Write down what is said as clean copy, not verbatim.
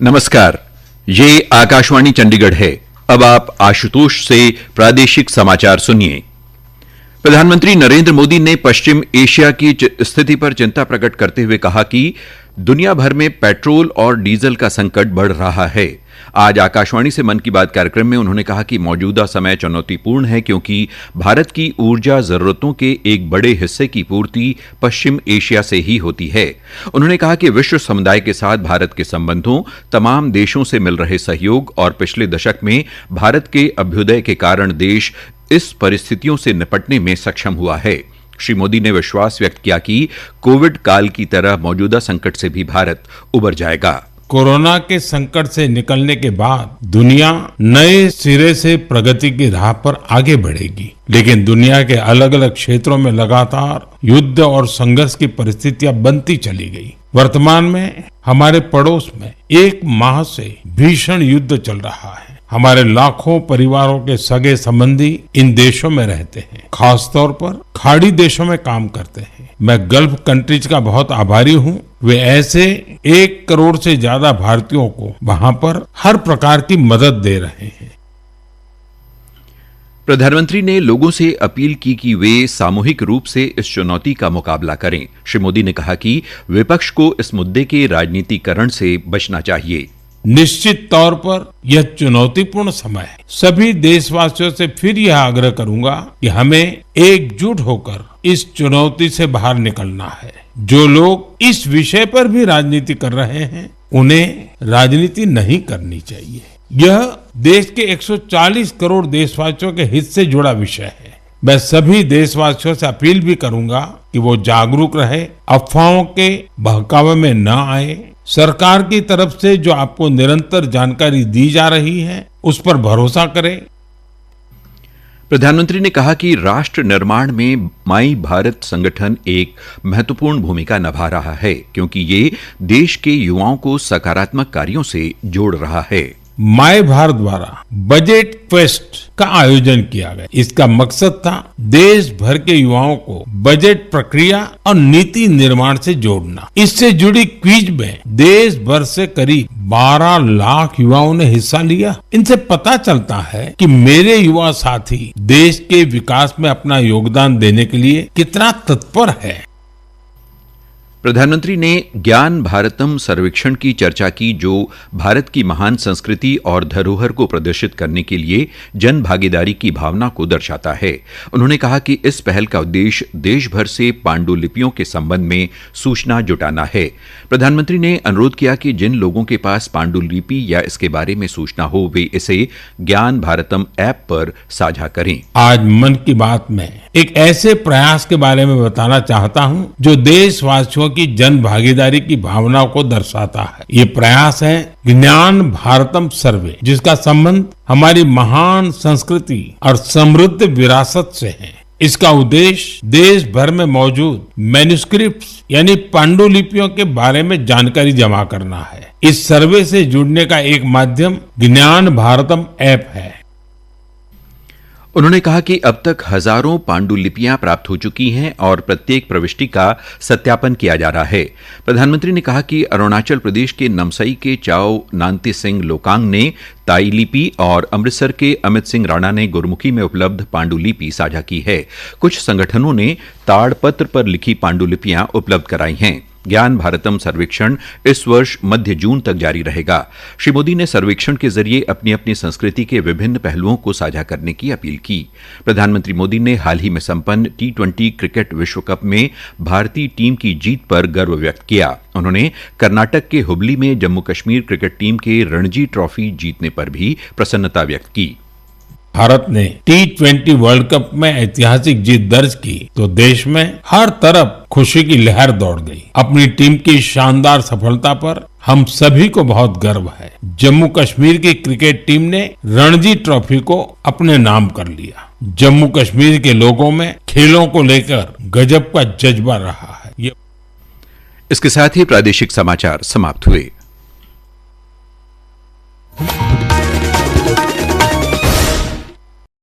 नमस्कार, ये आकाशवाणी चंडीगढ़ है। अब आप आशुतोष से प्रादेशिक समाचार सुनिए। प्रधानमंत्री नरेंद्र मोदी ने पश्चिम एशिया की स्थिति पर चिंता प्रकट करते हुए कहा कि दुनिया भर में पेट्रोल और डीजल का संकट बढ़ रहा है। आज आकाशवाणी से मन की बात कार्यक्रम में उन्होंने कहा कि मौजूदा समय चुनौतीपूर्ण है क्योंकि भारत की ऊर्जा जरूरतों के एक बड़े हिस्से की पूर्ति पश्चिम एशिया से ही होती है। उन्होंने कहा कि विश्व समुदाय के साथ भारत के संबंधों, तमाम देशों से मिल रहे सहयोग और पिछले दशक में भारत के अभ्युदय के कारण देश इस परिस्थितियों से निपटने में सक्षम हुआ है। श्री मोदी ने विश्वास व्यक्त किया कि कोविड काल की तरह मौजूदा संकट से भी भारत उबर जाएगा। कोरोना के संकट से निकलने के बाद दुनिया नए सिरे से प्रगति की राह पर आगे बढ़ेगी, लेकिन दुनिया के अलग अलग क्षेत्रों में लगातार युद्ध और संघर्ष की परिस्थितियां बनती चली गई। वर्तमान में हमारे पड़ोस में एक माह से भीषण युद्ध चल रहा है। हमारे लाखों परिवारों के सगे संबंधी इन देशों में रहते हैं, खासतौर पर खाड़ी देशों में काम करते हैं। मैं गल्फ कंट्रीज का बहुत आभारी हूं। वे ऐसे 1 करोड़ से ज्यादा भारतीयों को वहां पर हर प्रकार की मदद दे रहे हैं। प्रधानमंत्री ने लोगों से अपील की कि वे सामूहिक रूप से इस चुनौती का मुकाबला करें। श्री मोदी ने कहा कि विपक्ष को इस मुद्दे के राजनीतिकरण से बचना चाहिए। निश्चित तौर पर यह चुनौतीपूर्ण समय है। सभी देशवासियों से फिर यह आग्रह करूंगा कि हमें एकजुट होकर इस चुनौती से बाहर निकलना है। जो लोग इस विषय पर भी राजनीति कर रहे हैं, उन्हें राजनीति नहीं करनी चाहिए। यह देश के 140 करोड़ देशवासियों के हित से जुड़ा विषय है। मैं सभी देशवासियों से अपील भी करूंगा कि वो जागरूक रहे, अफवाहों के बहकावे में न आए। सरकार की तरफ से जो आपको निरंतर जानकारी दी जा रही है, उस पर भरोसा करें। प्रधानमंत्री ने कहा कि राष्ट्र निर्माण में माई भारत संगठन एक महत्वपूर्ण भूमिका निभा रहा है क्योंकि ये देश के युवाओं को सकारात्मक कार्यों से जोड़ रहा है। माई भारत द्वारा बजट फेस्ट का आयोजन किया गया। इसका मकसद था देश भर के युवाओं को बजट प्रक्रिया और नीति निर्माण से जोड़ना। इससे जुड़ी क्विज में देश भर से करीब 12 लाख युवाओं ने हिस्सा लिया। इनसे पता चलता है कि मेरे युवा साथी देश के विकास में अपना योगदान देने के लिए कितना तत्पर है। प्रधानमंत्री ने ज्ञान भारतम सर्वेक्षण की चर्चा की जो भारत की महान संस्कृति और धरोहर को प्रदर्शित करने के लिए जन भागीदारी की भावना को दर्शाता है। उन्होंने कहा कि इस पहल का उद्देश्य देश भर से पांडुलिपियों के संबंध में सूचना जुटाना है। प्रधानमंत्री ने अनुरोध किया कि जिन लोगों के पास पांडुलिपि या इसके बारे में सूचना हो वे इसे ज्ञान भारतम ऐप पर साझा करें। आज मन की बात में एक ऐसे प्रयास के बारे में बताना चाहता हूं जो देशवासियों की जन भागीदारी की भावना को दर्शाता है। ये प्रयास है ज्ञान भारतम सर्वे, जिसका संबंध हमारी महान संस्कृति और समृद्ध विरासत से है। इसका उद्देश्य देश भर में मौजूद मैन्युस्क्रिप्ट्स यानी पांडुलिपियों के बारे में जानकारी जमा करना है। इस सर्वे से जुड़ने का एक माध्यम ज्ञान भारतम ऐप है। उन्होंने कहा कि अब तक हजारों पांडुलिपियां प्राप्त हो चुकी हैं और प्रत्येक प्रविष्टि का सत्यापन किया जा रहा है। प्रधानमंत्री ने कहा कि अरुणाचल प्रदेश के नमसई के चाओ नान्ती सिंह लोकांग ने ताई लिपि और अमृतसर के अमित सिंह राणा ने गुरमुखी में उपलब्ध पांडुलिपि साझा की है। कुछ संगठनों ने ताड़पत्र पर लिखी पांडुलिपियां उपलब्ध कराई हैं। ज्ञान भारतम सर्वेक्षण इस वर्ष मध्य जून तक जारी रहेगा। श्री मोदी ने सर्वेक्षण के जरिए अपनी अपनी संस्कृति के विभिन्न पहलुओं को साझा करने की अपील की। प्रधानमंत्री मोदी ने हाल ही में संपन्न T20 क्रिकेट विश्व कप में भारतीय टीम की जीत पर गर्व व्यक्त किया। उन्होंने कर्नाटक के हुबली में जम्मू कश्मीर क्रिकेट टीम के रणजी ट्रॉफी जीतने पर भी प्रसन्नता व्यक्त की। भारत ने T20 वर्ल्ड कप में ऐतिहासिक जीत दर्ज की तो देश में हर तरफ खुशी की लहर दौड़ गई। अपनी टीम की शानदार सफलता पर हम सभी को बहुत गर्व है। जम्मू कश्मीर की क्रिकेट टीम ने रणजी ट्रॉफी को अपने नाम कर लिया। जम्मू कश्मीर के लोगों में खेलों को लेकर गजब का जज्बा रहा है। इसके साथ ही प्रादेशिक समाचार समाप्त हुए।